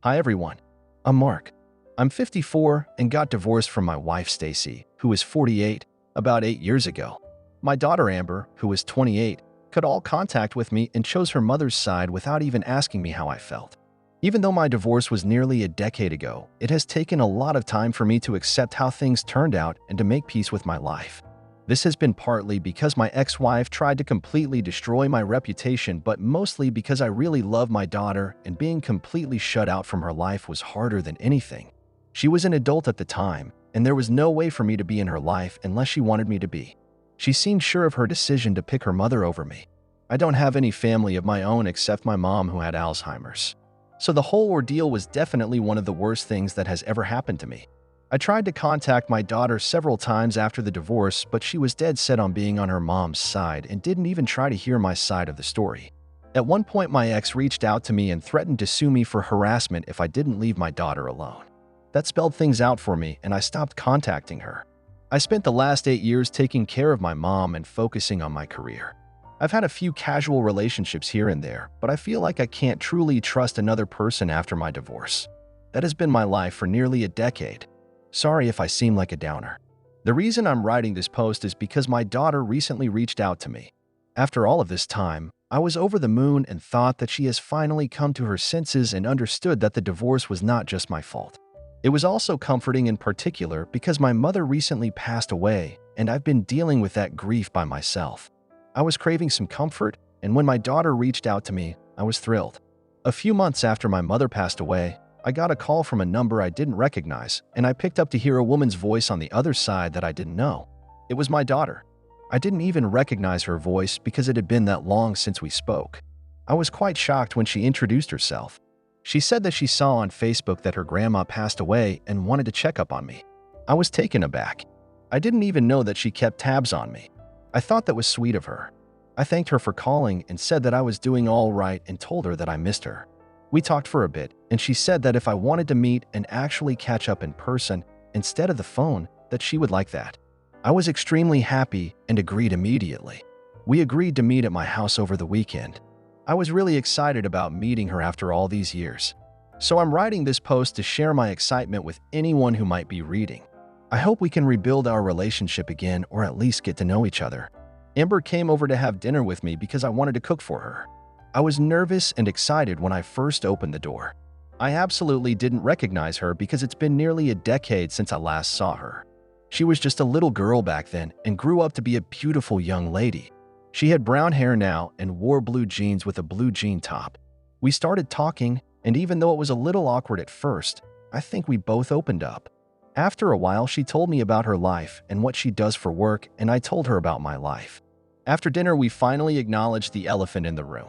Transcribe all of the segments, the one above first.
Hi everyone, I'm Mark. I'm 54 and got divorced from my wife Stacy, who is 48, about 8 years ago. My daughter Amber, who is 28, cut all contact with me and chose her mother's side without even asking me how I felt. Even though my divorce was nearly a decade ago, it has taken a lot of time for me to accept how things turned out and to make peace with my life. This has been partly because my ex-wife tried to completely destroy my reputation, but mostly because I really love my daughter and being completely shut out from her life was harder than anything. She was an adult at the time, and there was no way for me to be in her life unless she wanted me to be. She seemed sure of her decision to pick her mother over me. I don't have any family of my own except my mom who had Alzheimer's. So the whole ordeal was definitely one of the worst things that has ever happened to me. I tried to contact my daughter several times after the divorce, but she was dead set on being on her mom's side and didn't even try to hear my side of the story. At one point, my ex reached out to me and threatened to sue me for harassment if I didn't leave my daughter alone. That spelled things out for me, and I stopped contacting her. I spent the last 8 years taking care of my mom and focusing on my career. I've had a few casual relationships here and there, but I feel like I can't truly trust another person after my divorce. That has been my life for nearly a decade. Sorry if I seem like a downer. The reason I'm writing this post is because my daughter recently reached out to me. After all of this time, I was over the moon and thought that she has finally come to her senses and understood that the divorce was not just my fault. It was also comforting in particular because my mother recently passed away and I've been dealing with that grief by myself. I was craving some comfort, and when my daughter reached out to me, I was thrilled. A few months after my mother passed away, I got a call from a number I didn't recognize, and I picked up to hear a woman's voice on the other side that I didn't know. It was my daughter. I didn't even recognize her voice because it had been that long since we spoke. I was quite shocked when she introduced herself. She said that she saw on Facebook that her grandma passed away and wanted to check up on me. I was taken aback. I didn't even know that she kept tabs on me. I thought that was sweet of her. I thanked her for calling and said that I was doing all right and told her that I missed her. We talked for a bit, and she said that if I wanted to meet and actually catch up in person instead of the phone, that she would like that. I was extremely happy and agreed immediately. We agreed to meet at my house over the weekend. I was really excited about meeting her after all these years. So I'm writing this post to share my excitement with anyone who might be reading. I hope we can rebuild our relationship again or at least get to know each other. Amber came over to have dinner with me because I wanted to cook for her. I was nervous and excited when I first opened the door. I absolutely didn't recognize her because it's been nearly a decade since I last saw her. She was just a little girl back then and grew up to be a beautiful young lady. She had brown hair now and wore blue jeans with a blue jean top. We started talking, and even though it was a little awkward at first, I think we both opened up. After a while, she told me about her life and what she does for work, and I told her about my life. After dinner, we finally acknowledged the elephant in the room.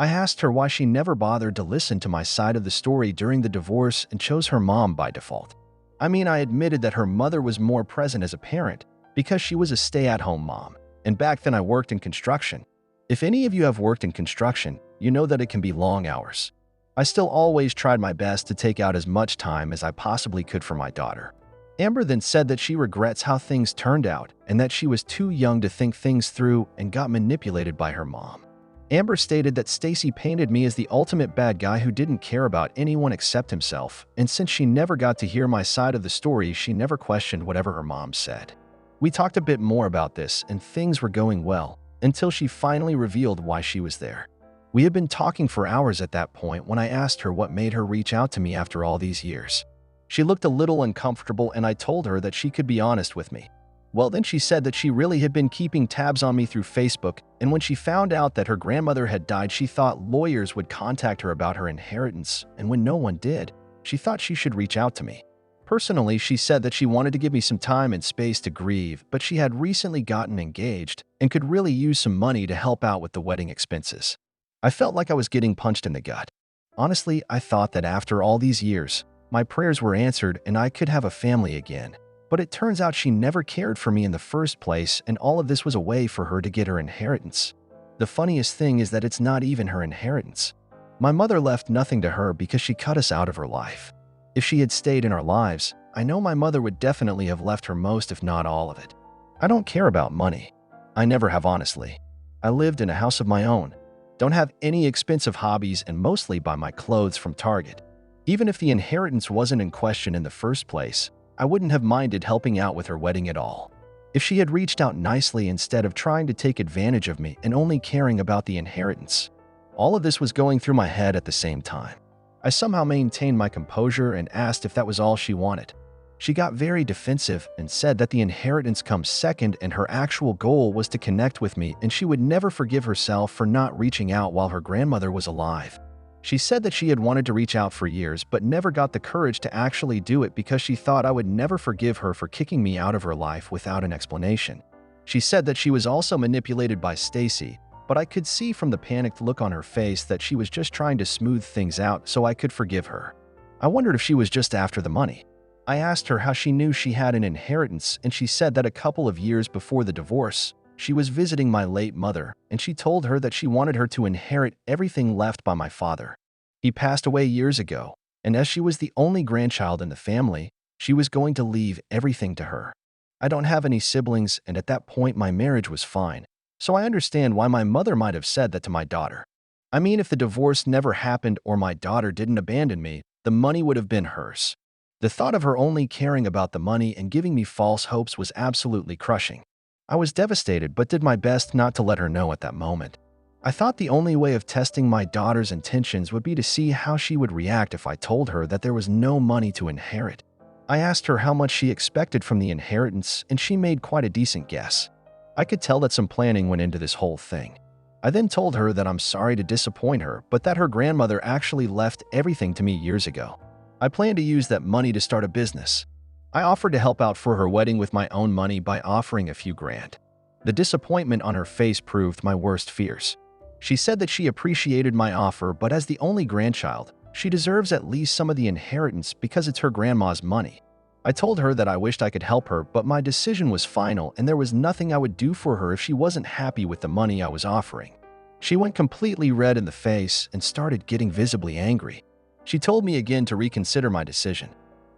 I asked her why she never bothered to listen to my side of the story during the divorce and chose her mom by default. I mean, I admitted that her mother was more present as a parent because she was a stay-at-home mom, and back then I worked in construction. If any of you have worked in construction, you know that it can be long hours. I still always tried my best to take out as much time as I possibly could for my daughter. Amber then said that she regrets how things turned out and that she was too young to think things through and got manipulated by her mom. Amber stated that Stacy painted me as the ultimate bad guy who didn't care about anyone except himself, and since she never got to hear my side of the story, she never questioned whatever her mom said. We talked a bit more about this, and things were going well, until she finally revealed why she was there. We had been talking for hours at that point when I asked her what made her reach out to me after all these years. She looked a little uncomfortable, and I told her that she could be honest with me. Well, then she said that she really had been keeping tabs on me through Facebook, and when she found out that her grandmother had died, she thought lawyers would contact her about her inheritance, and when no one did, she thought she should reach out to me. Personally, she said that she wanted to give me some time and space to grieve, but she had recently gotten engaged and could really use some money to help out with the wedding expenses. I felt like I was getting punched in the gut. Honestly, I thought that after all these years, my prayers were answered and I could have a family again. But it turns out she never cared for me in the first place, and all of this was a way for her to get her inheritance. The funniest thing is that it's not even her inheritance. My mother left nothing to her because she cut us out of her life. If she had stayed in our lives, I know my mother would definitely have left her most, if not all of it. I don't care about money. I never have, honestly. I lived in a house of my own, don't have any expensive hobbies, and mostly buy my clothes from Target. Even if the inheritance wasn't in question in the first place, I wouldn't have minded helping out with her wedding at all. If she had reached out nicely instead of trying to take advantage of me and only caring about the inheritance. All of this was going through my head at the same time. I somehow maintained my composure and asked if that was all she wanted. She got very defensive and said that the inheritance comes second and her actual goal was to connect with me and she would never forgive herself for not reaching out while her grandmother was alive. She said that she had wanted to reach out for years but never got the courage to actually do it because she thought I would never forgive her for kicking me out of her life without an explanation. She said that she was also manipulated by Stacy, but I could see from the panicked look on her face that she was just trying to smooth things out so I could forgive her. I wondered if she was just after the money. I asked her how she knew she had an inheritance, and she said that a couple of years before the divorce, she was visiting my late mother, and she told her that she wanted her to inherit everything left by my father. He passed away years ago, and as she was the only grandchild in the family, she was going to leave everything to her. I don't have any siblings, and at that point my marriage was fine, so I understand why my mother might have said that to my daughter. I mean, if the divorce never happened or my daughter didn't abandon me, the money would have been hers. The thought of her only caring about the money and giving me false hopes was absolutely crushing. I was devastated but did my best not to let her know at that moment. I thought the only way of testing my daughter's intentions would be to see how she would react if I told her that there was no money to inherit. I asked her how much she expected from the inheritance and she made quite a decent guess. I could tell that some planning went into this whole thing. I then told her that I'm sorry to disappoint her, but that her grandmother actually left everything to me years ago. I plan to use that money to start a business. I offered to help out for her wedding with my own money by offering a few grand. The disappointment on her face proved my worst fears. She said that she appreciated my offer, but as the only grandchild, she deserves at least some of the inheritance because it's her grandma's money. I told her that I wished I could help her, but my decision was final and there was nothing I would do for her if she wasn't happy with the money I was offering. She went completely red in the face and started getting visibly angry. She told me again to reconsider my decision.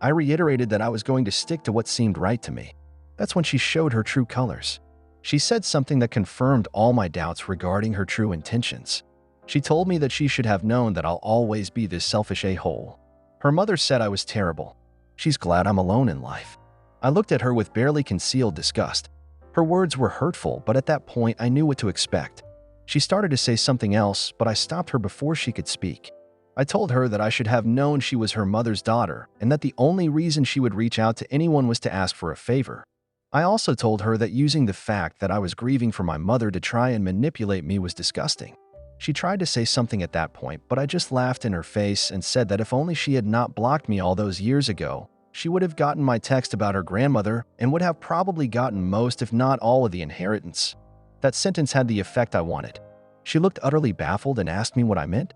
I reiterated that I was going to stick to what seemed right to me. That's when she showed her true colors. She said something that confirmed all my doubts regarding her true intentions. She told me that she should have known that I'll always be this selfish a-hole. Her mother said I was terrible. She's glad I'm alone in life. I looked at her with barely concealed disgust. Her words were hurtful, but at that point I knew what to expect. She started to say something else, but I stopped her before she could speak. I told her that I should have known she was her mother's daughter and that the only reason she would reach out to anyone was to ask for a favor. I also told her that using the fact that I was grieving for my mother to try and manipulate me was disgusting. She tried to say something at that point, but I just laughed in her face and said that if only she had not blocked me all those years ago, she would have gotten my text about her grandmother and would have probably gotten most, if not all, of the inheritance. That sentence had the effect I wanted. She looked utterly baffled and asked me what I meant.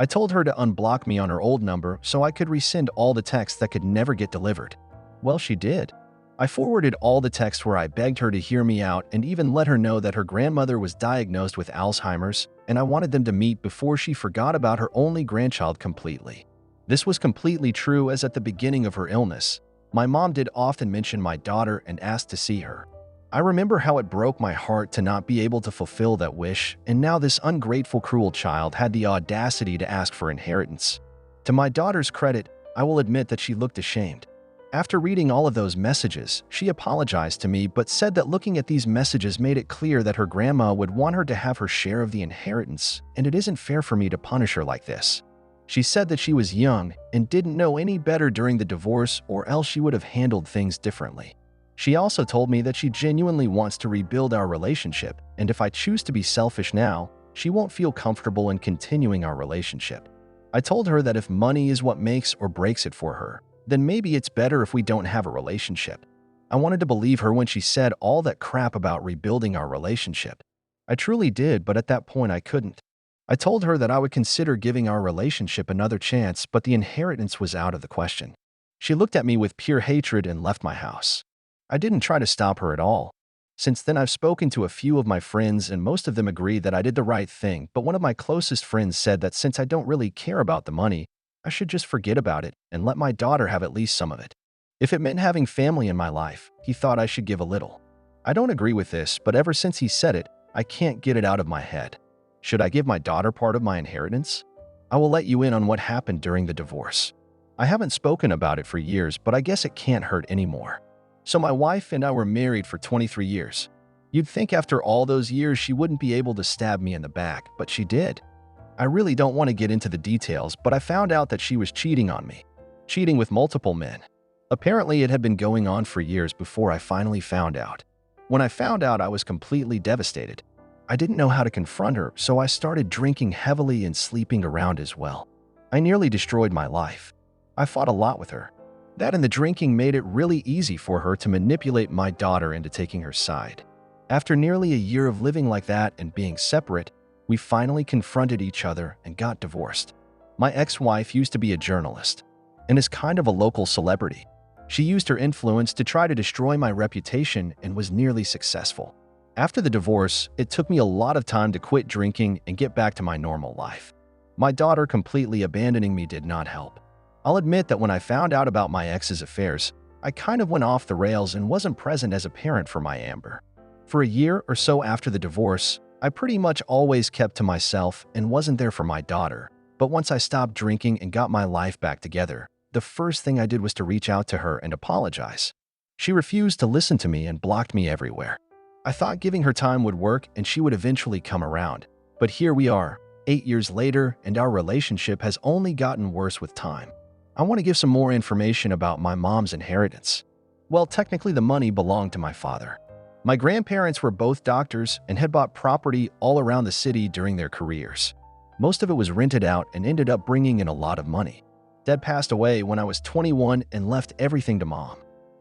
I told her to unblock me on her old number so I could resend all the texts that could never get delivered. Well, she did. I forwarded all the texts where I begged her to hear me out and even let her know that her grandmother was diagnosed with Alzheimer's and I wanted them to meet before she forgot about her only grandchild completely. This was completely true, as at the beginning of her illness, my mom did often mention my daughter and asked to see her. I remember how it broke my heart to not be able to fulfill that wish, and now this ungrateful, cruel child had the audacity to ask for inheritance. To my daughter's credit, I will admit that she looked ashamed. After reading all of those messages, she apologized to me but said that looking at these messages made it clear that her grandma would want her to have her share of the inheritance, and it isn't fair for me to punish her like this. She said that she was young and didn't know any better during the divorce, or else she would have handled things differently. She also told me that she genuinely wants to rebuild our relationship, and if I choose to be selfish now, she won't feel comfortable in continuing our relationship. I told her that if money is what makes or breaks it for her, then maybe it's better if we don't have a relationship. I wanted to believe her when she said all that crap about rebuilding our relationship. I truly did, but at that point I couldn't. I told her that I would consider giving our relationship another chance, but the inheritance was out of the question. She looked at me with pure hatred and left my house. I didn't try to stop her at all. Since then, I've spoken to a few of my friends and most of them agreed that I did the right thing, but one of my closest friends said that since I don't really care about the money, I should just forget about it and let my daughter have at least some of it. If it meant having family in my life, he thought I should give a little. I don't agree with this, but ever since he said it, I can't get it out of my head. Should I give my daughter part of my inheritance? I will let you in on what happened during the divorce. I haven't spoken about it for years, but I guess it can't hurt anymore. So my wife and I were married for 23 years. You'd think after all those years she wouldn't be able to stab me in the back, but she did. I really don't want to get into the details, but I found out that she was cheating on me. Cheating with multiple men. Apparently it had been going on for years before I finally found out. When I found out, I was completely devastated. I didn't know how to confront her, so I started drinking heavily and sleeping around as well. I nearly destroyed my life. I fought a lot with her. That and the drinking made it really easy for her to manipulate my daughter into taking her side. After nearly a year of living like that and being separate, we finally confronted each other and got divorced. My ex-wife used to be a journalist and is kind of a local celebrity. She used her influence to try to destroy my reputation and was nearly successful. After the divorce, it took me a lot of time to quit drinking and get back to my normal life. My daughter completely abandoning me did not help. I'll admit that when I found out about my ex's affairs, I kind of went off the rails and wasn't present as a parent for my Amber. For a year or so after the divorce, I pretty much always kept to myself and wasn't there for my daughter. But once I stopped drinking and got my life back together, the first thing I did was to reach out to her and apologize. She refused to listen to me and blocked me everywhere. I thought giving her time would work and she would eventually come around. But here we are, 8 years later, and our relationship has only gotten worse with time. I want to give some more information about my mom's inheritance. Well, technically the money belonged to my father. My grandparents were both doctors and had bought property all around the city during their careers. Most of it was rented out and ended up bringing in a lot of money. Dad passed away when I was 21 and left everything to Mom.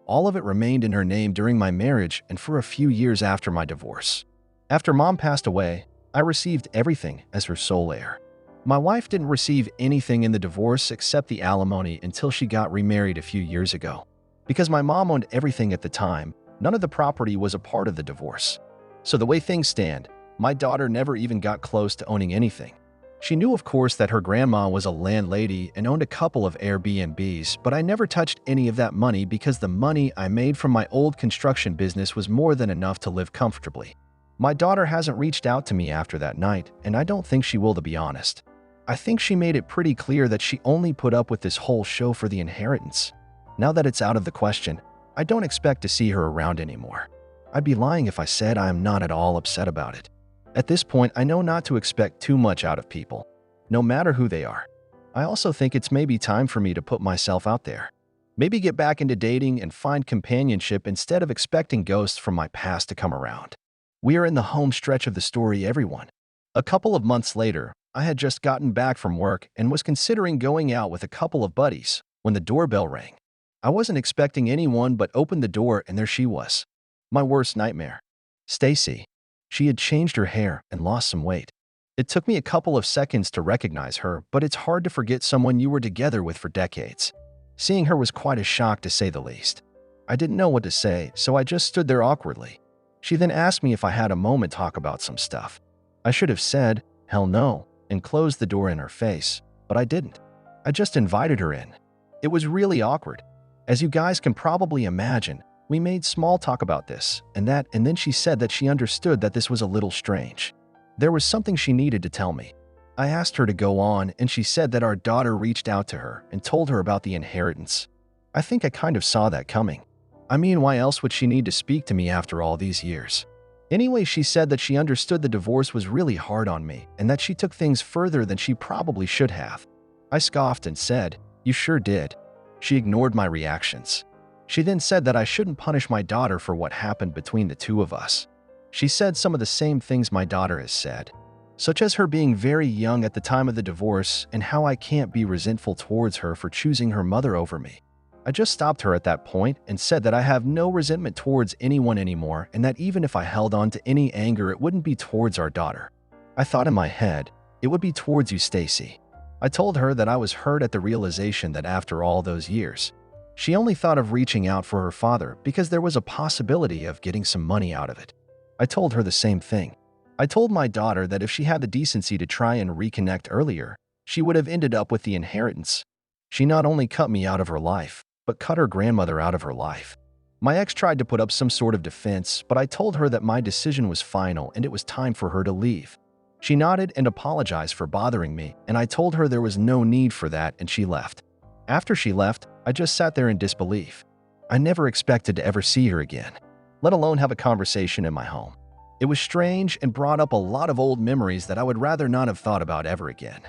All of it remained in her name during my marriage and for a few years after my divorce. After Mom passed away, I received everything as her sole heir. My wife didn't receive anything in the divorce except the alimony until she got remarried a few years ago. Because my mom owned everything at the time, none of the property was a part of the divorce. So the way things stand, my daughter never even got close to owning anything. She knew, of course, that her grandma was a landlady and owned a couple of Airbnbs, but I never touched any of that money because the money I made from my old construction business was more than enough to live comfortably. My daughter hasn't reached out to me after that night, and I don't think she will, to be honest. I think she made it pretty clear that she only put up with this whole show for the inheritance. Now that it's out of the question, I don't expect to see her around anymore. I'd be lying if I said I am not at all upset about it. At this point, I know not to expect too much out of people, no matter who they are. I also think it's maybe time for me to put myself out there. Maybe get back into dating and find companionship instead of expecting ghosts from my past to come around. We are in the home stretch of the story, everyone. A couple of months later, I had just gotten back from work and was considering going out with a couple of buddies when the doorbell rang. I wasn't expecting anyone but opened the door and there she was. My worst nightmare. Stacy. She had changed her hair and lost some weight. It took me a couple of seconds to recognize her, but it's hard to forget someone you were together with for decades. Seeing her was quite a shock, to say the least. I didn't know what to say, so I just stood there awkwardly. She then asked me if I had a moment to talk about some stuff. I should have said, hell no, and closed the door in her face, but I didn't. I just invited her in. It was really awkward. As you guys can probably imagine, we made small talk about this and that, and then she said that she understood that this was a little strange. There was something she needed to tell me. I asked her to go on, and she said that our daughter reached out to her and told her about the inheritance. I think I kind of saw that coming. I mean, why else would she need to speak to me after all these years? Anyway, she said that she understood the divorce was really hard on me and that she took things further than she probably should have. I scoffed and said, "You sure did." She ignored my reactions. She then said that I shouldn't punish my daughter for what happened between the two of us. She said some of the same things my daughter has said, such as her being very young at the time of the divorce and how I can't be resentful towards her for choosing her mother over me. I just stopped her at that point and said that I have no resentment towards anyone anymore and that even if I held on to any anger, it wouldn't be towards our daughter. I thought in my head, it would be towards you, Stacy. I told her that I was hurt at the realization that after all those years, she only thought of reaching out for her father because there was a possibility of getting some money out of it. I told her the same thing. I told my daughter that if she had the decency to try and reconnect earlier, she would have ended up with the inheritance. She not only cut me out of her life, but cut her grandmother out of her life. My ex tried to put up some sort of defense, but I told her that my decision was final and it was time for her to leave. She nodded and apologized for bothering me, and I told her there was no need for that, and she left. After she left, I just sat there in disbelief. I never expected to ever see her again, let alone have a conversation in my home. It was strange and brought up a lot of old memories that I would rather not have thought about ever again.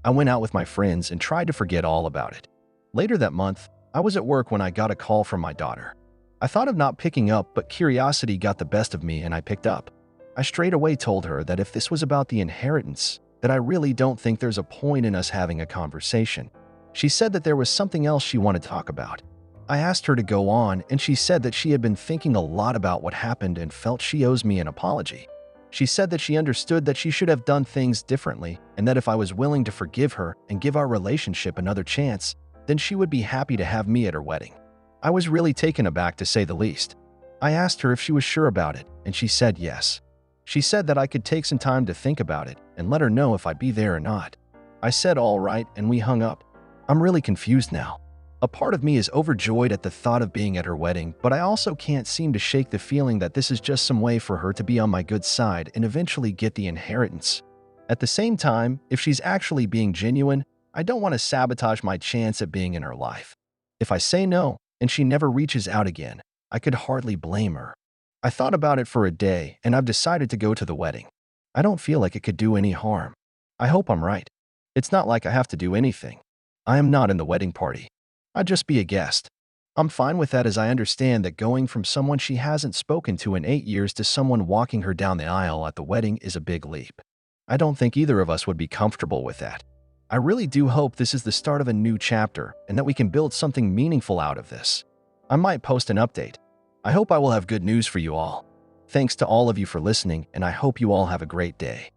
I went out with my friends and tried to forget all about it. Later that month, I was at work when I got a call from my daughter. I thought of not picking up, but curiosity got the best of me and I picked up. I straight away told her that if this was about the inheritance, that I really don't think there's a point in us having a conversation. She said that there was something else she wanted to talk about. I asked her to go on, and she said that she had been thinking a lot about what happened and felt she owes me an apology. She said that she understood that she should have done things differently and that if I was willing to forgive her and give our relationship another chance, then she would be happy to have me at her wedding. I was really taken aback, to say the least. I asked her if she was sure about it, and she said yes. She said that I could take some time to think about it and let her know if I'd be there or not. I said all right, and we hung up. I'm really confused now. A part of me is overjoyed at the thought of being at her wedding, but I also can't seem to shake the feeling that this is just some way for her to be on my good side and eventually get the inheritance. At the same time, if she's actually being genuine, I don't want to sabotage my chance at being in her life. If I say no and she never reaches out again, I could hardly blame her. I thought about it for a day, and I've decided to go to the wedding. I don't feel like it could do any harm. I hope I'm right. It's not like I have to do anything. I am not in the wedding party. I'd just be a guest. I'm fine with that, as I understand that going from someone she hasn't spoken to in 8 years to someone walking her down the aisle at the wedding is a big leap. I don't think either of us would be comfortable with that. I really do hope this is the start of a new chapter and that we can build something meaningful out of this. I might post an update. I hope I will have good news for you all. Thanks to all of you for listening, and I hope you all have a great day.